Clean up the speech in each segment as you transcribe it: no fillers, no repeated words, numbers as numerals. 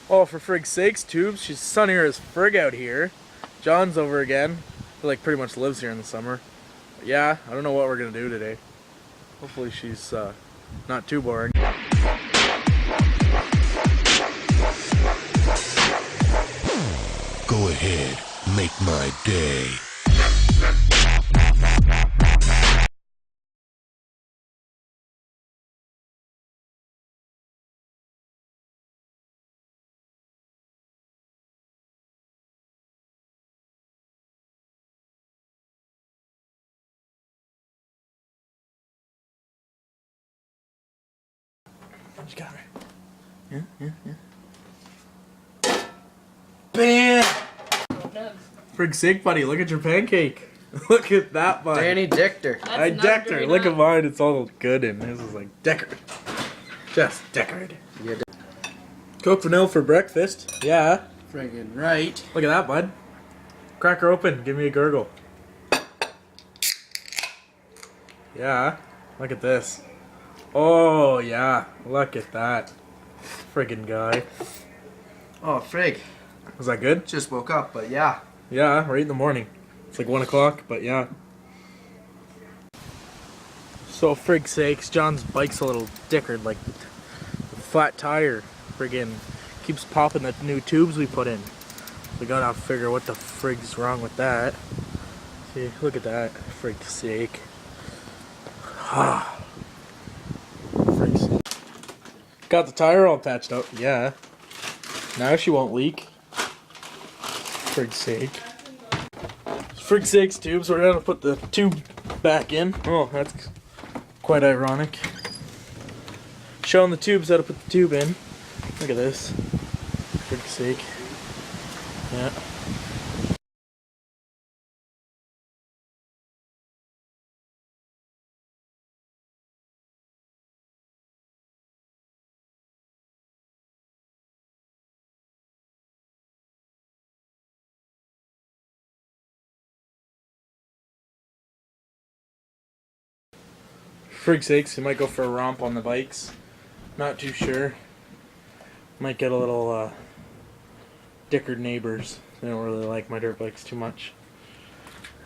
Oh, for frig's sakes, tubes. She's sunnier as frig out here. John's over again. He like pretty much lives here in the summer. But yeah, I don't know what we're gonna do today. Hopefully she's not too boring. Go ahead, make my day. What you got her? Yeah. Bam! Frig's sake, buddy, look at your pancake. Look at that, buddy. Danny decked her. I decked her. Look at mine. It's all good, and his is like decorated. Just decorated. Yeah. Coke vanilla for breakfast. Yeah. Friggin' right. Look at that, bud. Crack her open. Give me a gurgle. Yeah. Look at this. Oh, yeah. Look at that. Friggin' guy. Oh, frig. Was that good? Just woke up, but yeah. Yeah, right in the morning. It's like 1 o'clock, but yeah. So, frig's sakes, John's bike's a little dickered, like the flat tire friggin' keeps popping the new tubes we put in. We gotta figure what the frig's wrong with that. See, look at that, frig's sake. Ah. Frig's sake. Got the tire all patched up, yeah. Now she won't leak. Frig's sake. Frig's sakes, tubes, we're gonna put the tube back in. Oh, that's quite ironic. Showing the tubes how to put the tube in. Look at this. Frig's sake. Yeah. Frig's sakes, you might go for a romp on the bikes. Not too sure. Might get a little dickered neighbors. They don't really like my dirt bikes too much.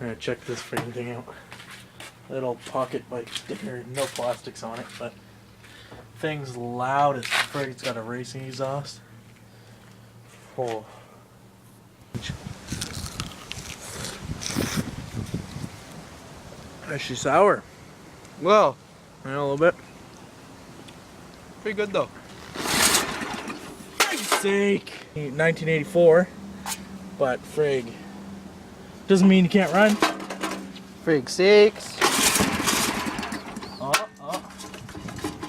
I'm gonna check this friggin' thing out. Little pocket bike sticker, no plastics on it, but thing's loud as frig. It's got a racing exhaust. Oh. Is she sour? Well, Yeah, a little bit. pretty good though. Frig's sake! 1984, but frig doesn't mean you can't run. Frig sakes. Oh,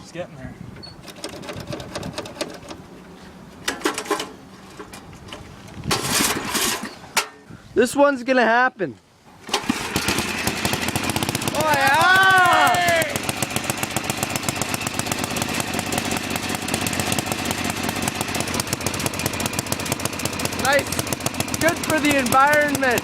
she's getting there. This one's gonna happen. Oh yeah! Nice. Good for the environment.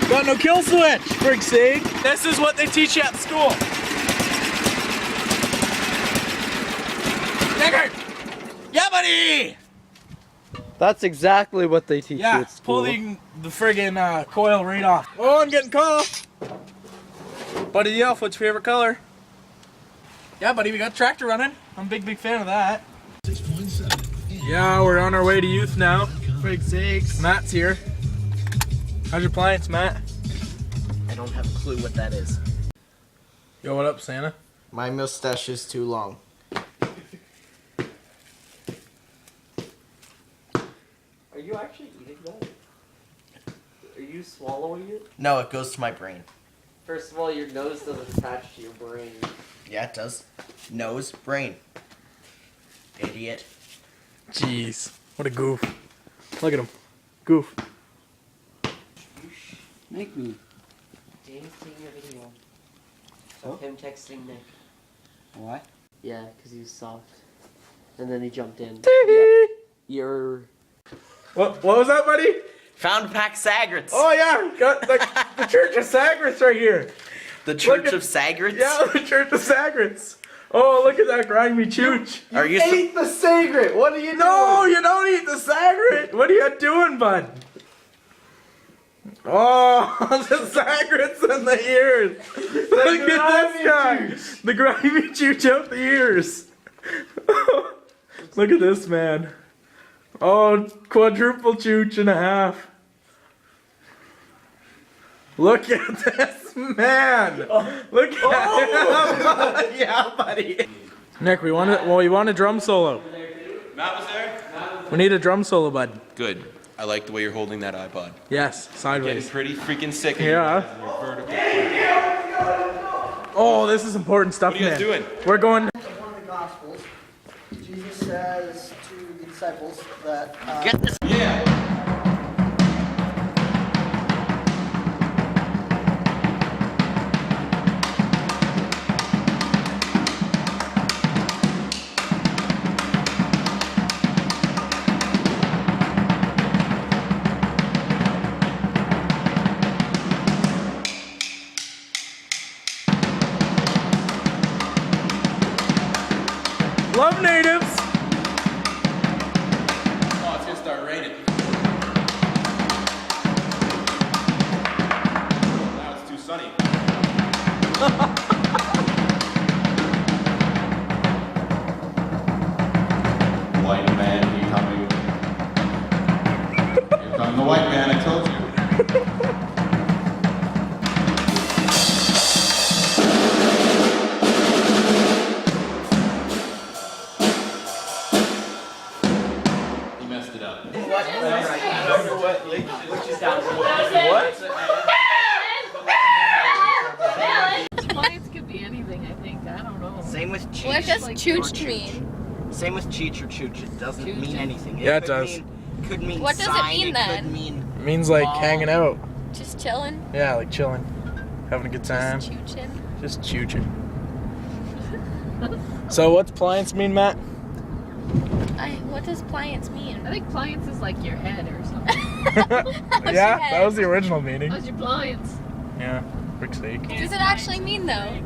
Got no kill switch, frig's sake. This is what they teach you at school. Deckard! Yeah, buddy! That's exactly what they teach you Yeah, at school. pulling the friggin' coil right off. Oh, I'm getting caught. Buddy the Elf, what's your favorite color? Yeah, buddy, we got a tractor running. I'm a big fan of that. Yeah, we're on our way to youth now. Frig's sakes. Matt's here. How's your appliance, Matt? I don't have a clue what that is. Yo, what up, Santa? My mustache is too long. Are you actually eating that? Are you swallowing it? No, it goes to my brain. First of all, your nose doesn't attach to your brain. Yeah, it does. Nose, brain. Idiot. Jeez. What a goof. Look at him. Goof. Make me. James taking a video Oh? of him texting Nick. What? Yeah, because he was soft. And then he jumped in. You're... What was that, buddy? Found pack Sagrets. Oh yeah, got the Church of Sagrets right here. The Church at- of Sagrets? Yeah, the Church of Sagrets. Oh, look at that grimy chooch. Are you Ate the Sagret. What are you doing? No, you don't eat the Sagret. What are you doing, bud? Oh, the Sagrets in the ears. Look at this guy. The grimy chooch out the ears. Look at this man. Oh, quadruple chooch and a half. Look at this man. Look at him. Yeah, buddy. Nick, we want a drum solo. Matt was there? We need a drum solo, bud. Good. I like the way you're holding that iPod. Yes, Getting sideways. pretty freaking sick. of Yeah. your vertical. Oh, this is important stuff, What are you guys man. doing? We're going. One of the Gospels, Jesus says to the disciples that Get this. Yeah. Love natives. Oh, it's gonna start raining. Now it's too sunny. White man becoming. Here comes the white man, I told you. He messed it up. Clients could be anything, I think. I don't know. Same with cheech. What does chooch chooch mean? Same with cheech or chooch. It doesn't Chooch. mean anything. Yeah, it could does. Could mean What does it sign, mean it then? Could mean It means like hanging out. Just chilling? Yeah, like chilling, having a good time, Just chooching? just chooching. So what's pliance mean, Matt? What does pliance mean? I think pliance is like your head or something. Yeah, that was the original meaning. How's your pliance? Yeah, frick's sake. What does it actually mean though?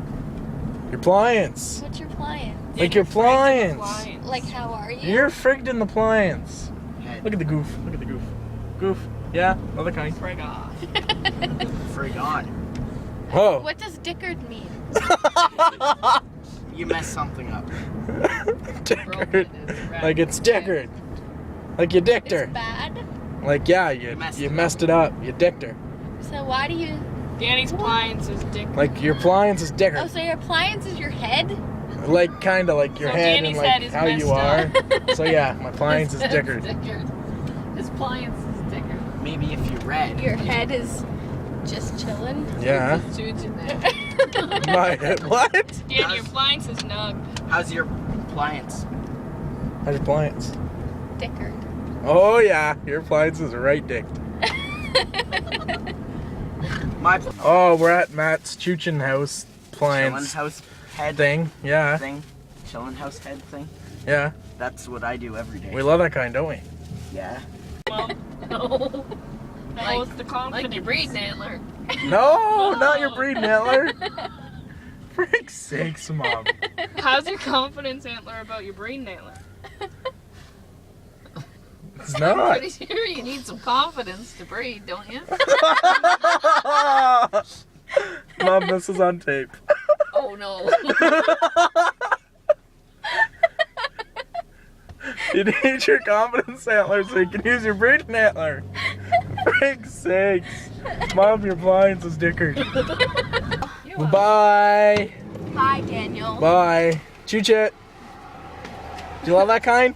Your pliance. What's your pliance? Like your pliance. Like how are you? You're frigged in the pliance. head. Look at the goof. Look at the goof. Goof. Yeah, other kind. Frig off. Frig on. Whoa. What does dickard mean? You messed something up. Dickered. Like it's dickered. Like you dicked her. It's bad. Like yeah, Messed you it messed it up. You dicked her. So why do you? Danny's pliance is dick. Like your pliance is Oh, dicker. so your appliance is your head? Like kinda like your So head Danny's and like head is how you messed are. So yeah, my pliance is His dickered. His pliance is dickard. Maybe if you read. Your head is just chilling? Yeah. There's a stooge in there. My what? Danny, your pliance is nug. How's your appliance? How's your pliance? Dickard. Oh yeah, your appliance is right dicked. My Oh, we're at Matt's Chuchin house chillin' appliance house head thing. Yeah, thing. Chillin' house head thing. yeah. That's what I do every day. We love that kind, don't we? Yeah. Well, no. No, it's the confidence. Like your breeding antler. No, not your breed antler. Frick's sakes, Mom. How's your confidence antler about your breeding antler? It's I'm not. pretty sure you need some confidence to breed, don't you? Mom, this is on tape. Oh no. You need your confidence antler so you can use your breeding antler. Frick's sakes. Mom, your appliance is dickered. Bye. Hi, Daniel. Bye. Choo chit. Do you love that kind?